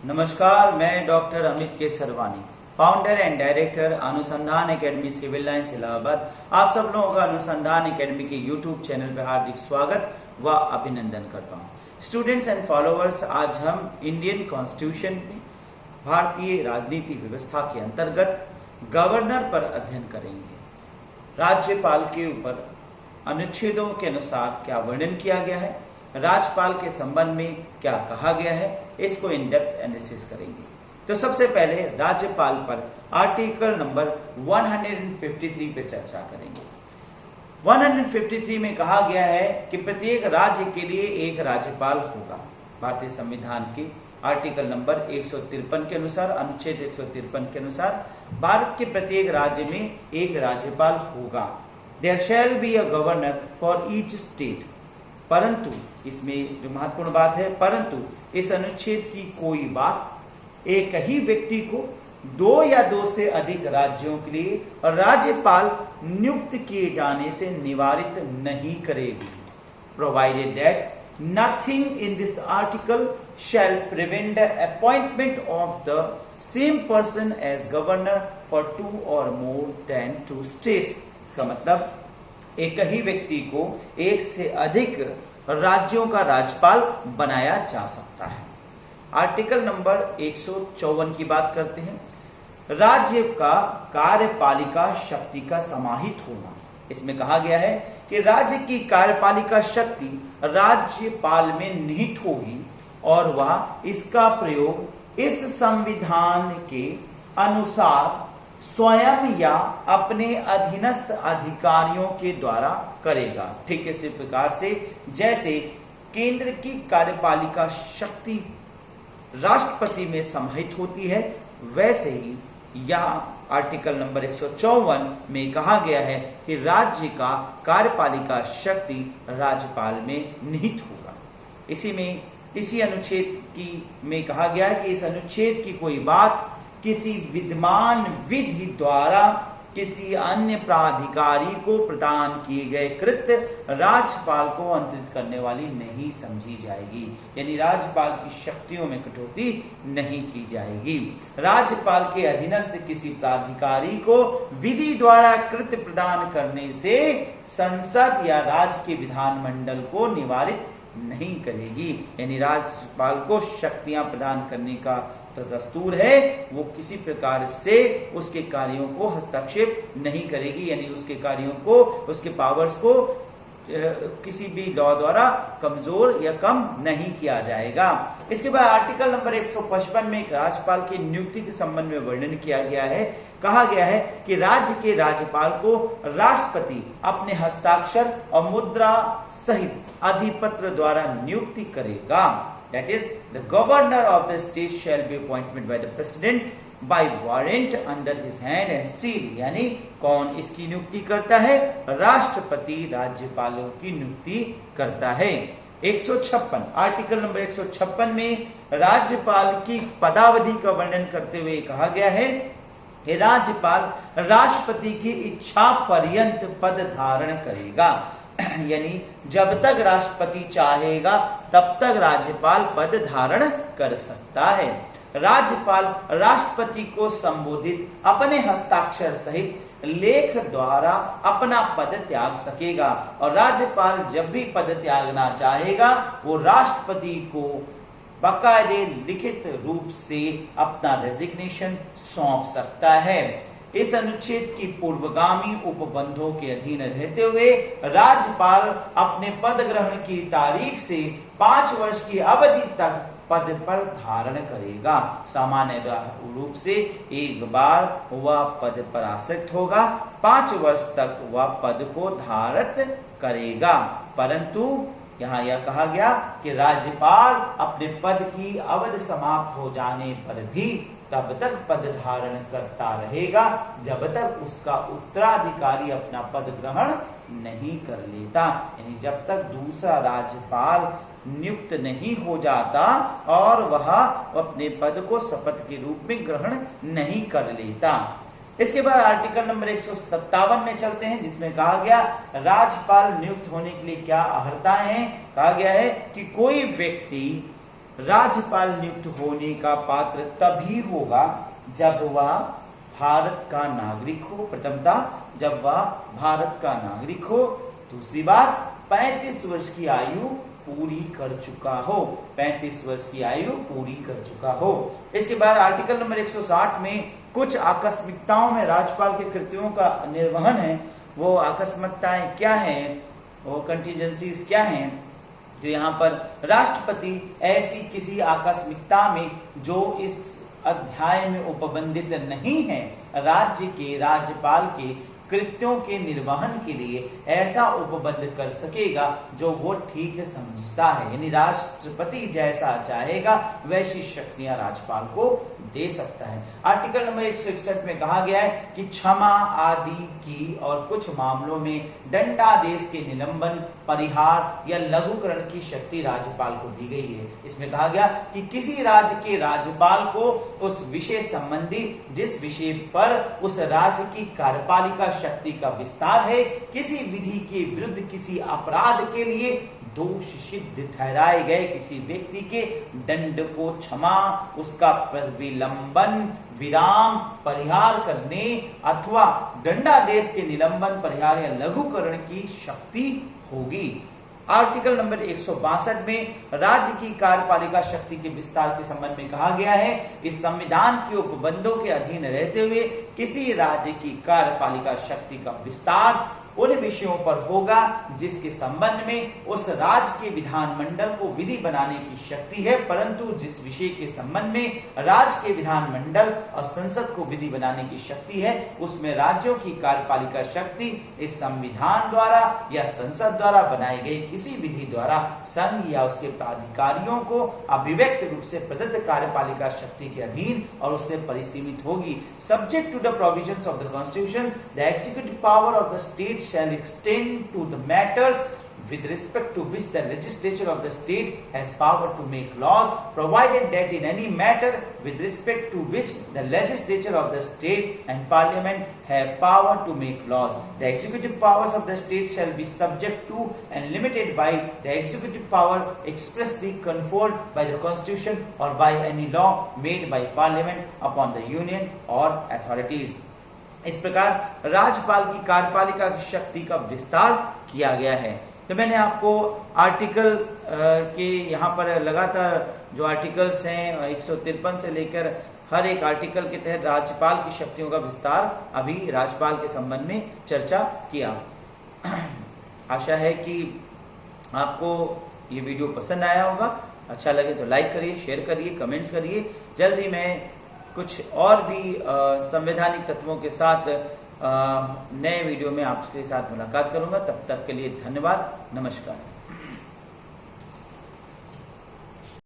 नमस्कार, मैं डॉक्टर अमित के सरवानी, फाउंडर एंड डायरेक्टर अनुसंधान एकेडमी सिविल लाइंस इलाहाबाद। आप सब लोगों का अनुसंधान एकेडमी के यूट्यूब चैनल पर हार्दिक स्वागत व अभिनंदन करता हूं। स्टूडेंट्स एंड फॉलोअर्स, आज हम इंडियन कॉन्स्टिट्यूशन में भारतीय राजनीति व्यवस्था के अंतर्गत गवर्नर पर अध्ययन करेंगे। राज्यपाल के ऊपर अनुच्छेदों के अनुसार क्या वर्णन किया गया है, राज्यपाल के संबंध में क्या कहा गया है, इसको इन डेप्थ एनालिसिस करेंगे। तो सबसे पहले राज्यपाल पर आर्टिकल नंबर 153 पे चर्चा करेंगे। 153 में कहा गया है कि प्रत्येक राज्य के लिए एक राज्यपाल होगा। भारतीय संविधान के आर्टिकल नंबर 153 के अनुसार, अनुच्छेद 153 के अनुसार भारत के प्रत्येक राज्य में एक राज्यपाल होगा। There shall be a governor for each state. परंतु इसमें जो महत्वपूर्ण बात है, परंतु इस अनुच्छेद की कोई बात एक ही व्यक्ति को दो या दो से अधिक राज्यों के लिए राज्यपाल नियुक्त किए जाने से निवारित नहीं करेगी। Provided that nothing in this article shall prevent the appointment of the same person as governor for 2 or more than 2 states. इसका मतलब एक ही व्यक्ति को एक से अधिक राज्यों का राज्यपाल बनाया जा सकता है। आर्टिकल नंबर 154 की बात करते हैं। राज्य का कार्यपालिका शक्ति का समाहित होना। इसमें कहा गया है कि राज्य की कार्यपालिका शक्ति राज्यपाल में निहित होगी और वह इसका प्रयोग इस संविधान के अनुसार स्वयं या अपने अधीनस्थ अधिकारियों के द्वारा करेगा। ठीक इसी प्रकार से जैसे केंद्र की कार्यपालिका शक्ति राष्ट्रपति में समाहित होती है, वैसे ही यहाँ आर्टिकल नंबर 154 में कहा गया है कि राज्य का कार्यपालिका शक्ति राज्यपाल में निहित होगा। इसी अनुच्छेद में कहा गया है कि इस अनुच्छेद की कोई बात किसी विद्यमान विधि द्वारा किसी अन्य प्राधिकारी को प्रदान किए गए कृत्य राज्यपाल को अंतरित करने वाली नहीं समझी जाएगी। यानी राज्यपाल की शक्तियों में कटौती नहीं की जाएगी। राज्यपाल के अधीनस्थ किसी प्राधिकारी को विधि द्वारा कृत्य प्रदान करने से संसद या राज्य के विधानमंडल को निवारित नहीं करेगी। यानी राज्यपाल को शक्तियां प्रदान करने का तो दस्तूर है, वो किसी प्रकार से उसके कार्यों को हस्तक्षेप नहीं करेगी। यानी उसके कार्यों को, उसके पावर्स को किसी भी लॉ द्वारा कमजोर या कम नहीं किया जाएगा। इसके बाद आर्टिकल नंबर 155 में एक राज्यपाल की नियुक्ति के संबंध में वर्णन किया गया है। कहा गया है कि राज्य के राज्यपाल को राष्ट्रपति अपने हस्ताक्षर और मुद्रा सहित अधिपत्र द्वारा नियुक्ति करेगा। That is, the governor of the state shall be appointed by the president by warrant under his hand and seal। यानी कौन इसकी नियुक्ति करता है? राष्ट्रपति राज्यपालों की नियुक्ति करता है। 156 आर्टिकल नंबर 156 में राज्यपाल की पदावधि का वर्णन करते हुए कहा गया है कि राज्यपाल राष्ट्रपति की इच्छा पर्यंत पद धारण करेगा। यानी जब तक राष्ट्रपति चाहेगा तब तक राज्यपाल पद धारण कर सकता है। राज्यपाल राष्ट्रपति को संबोधित अपने हस्ताक्षर सहित लेख द्वारा अपना पद त्याग सकेगा और राज्यपाल जब भी पद त्यागना चाहेगा वो राष्ट्रपति को बाकायदे लिखित रूप से अपना रेजिग्नेशन सौंप सकता है। इस अनुच्छेद की पूर्वगामी उपबंधों के अधीन रहते हुए राज्यपाल अपने पद ग्रहण की तारीख से 5 वर्ष की अवधि तक पद पर धारण करेगा। सामान्य रूप से एक बार वह पद पर आसीन होगा, 5 वर्ष तक वह पद को धारण करेगा। परंतु यहाँ यह कहा गया कि राज्यपाल अपने पद की अवधि समाप्त हो जाने पर भी तब तक पद धारण करता रहेगा जब तक उसका उत्तराधिकारी अपना पद ग्रहण नहीं कर लेता। यानी जब तक दूसरा राज्यपाल नियुक्त नहीं हो जाता और वह अपने पद को शपथ के रूप में ग्रहण नहीं कर लेता। इसके बाद आर्टिकल नंबर 157 में चलते हैं, जिसमें कहा गया राज्यपाल नियुक्त होने के लिए क्या अर्हताएं हैं। कहा गया है कि कोई व्यक्ति राज्यपाल नियुक्त होने का पात्र तभी होगा जब वह भारत का नागरिक हो। प्रथमता, जब वह भारत का नागरिक हो। दूसरी बात, 35 वर्ष की आयु पूरी कर चुका हो। 35 वर्ष की आयु पूरी कर चुका हो। इसके बाद आर्टिकल नंबर 160 में कुछ आकस्मिकताओं में राज्यपाल के कृत्यों का निर्वहन है। वो आकस्मिकताएं क्या हैं, वो कंटीजेंसीज क्या हैं, जो यहाँ पर राष्ट्रपति ऐसी किसी आकस्मिकता में जो इस अध्याय में उपबंधित नहीं है, राज्य के राज्यपाल के कृत्यों के निर्वहन के लिए ऐसा उपबद्ध कर सकेगा जो वो ठीक समझता है। यानी राष्ट्रपति जैसा चाहेगा वैसी शक्तियां राज्यपाल को दे सकता है। आर्टिकल नंबर 161 में कहा गया है कि क्षमा आदि की और कुछ मामलों में दंडादेश के निलंबन, परिहार या लघुकरण की शक्ति राज्यपाल को दी गई है। इसमें कहा गया कि किसी राज्य के राज्यपाल को उस विषय संबंधी जिस विषय पर उस राज्य की कार्यपालिका शक्ति का विस्तार है, किसी विधि के विरुद्ध किसी अपराध के लिए दोष सिद्ध ठहराए गए किसी व्यक्ति के दंड को क्षमा, उसका विलंबन, विराम, परिहार करने अथवा दंडादेश के निलंबन, परिहार या लघुकरण की शक्ति होगी। आर्टिकल नंबर 162 में राज्य की कार्यपालिका शक्ति के विस्तार के संबंध में कहा गया है, इस संविधान के उपबंधों के अधीन रहते हुए किसी राज्य की कार्यपालिका शक्ति का विस्तार उन विषयों पर होगा जिसके संबंध में उस राज्य के विधानमंडल को विधि बनाने की शक्ति है, परंतु जिस विषय के संबंध में राज्य के विधानमंडल और संसद को विधि बनाने की शक्ति है, उसमें राज्यों की कार्यपालिका शक्ति इस संविधान द्वारा या संसद द्वारा बनाई गई किसी विधि द्वारा संघ या उसके प्राधिकारियों को अभिव्यक्त रूप से प्रदत्त कार्यपालिका शक्ति के अधीन और उससे परिसीमित होगी। Subject to the provisions of the constitution, the executive power of the state shall extend to the matters with respect to which the legislature of the state has power to make laws, provided that in any matter with respect to which the legislature of the state and parliament have power to make laws, the executive powers of the state shall be subject to and limited by the executive power expressly conferred by the constitution or by any law made by parliament upon the union or authorities। इस प्रकार राज्यपाल की कार्यपालिका की शक्ति का विस्तार किया गया है। तो मैंने आपको आर्टिकल्स के यहाँ पर लगातार जो आर्टिकल्स हैं 153 से लेकर हर एक आर्टिकल के तहत राज्यपाल की शक्तियों का विस्तार अभी राज्यपाल के संबंध में चर्चा किया। आशा है कि आपको ये वीडियो पसंद आया होगा। अच्छा लगे तो लाइक करिए, शेयर करिए, कमेंट्स करिए। जल्द ही मैं कुछ और भी संवैधानिक तत्वों के साथ नए वीडियो में आपके साथ मुलाकात करूंगा। तब तक के लिए धन्यवाद, नमस्कार।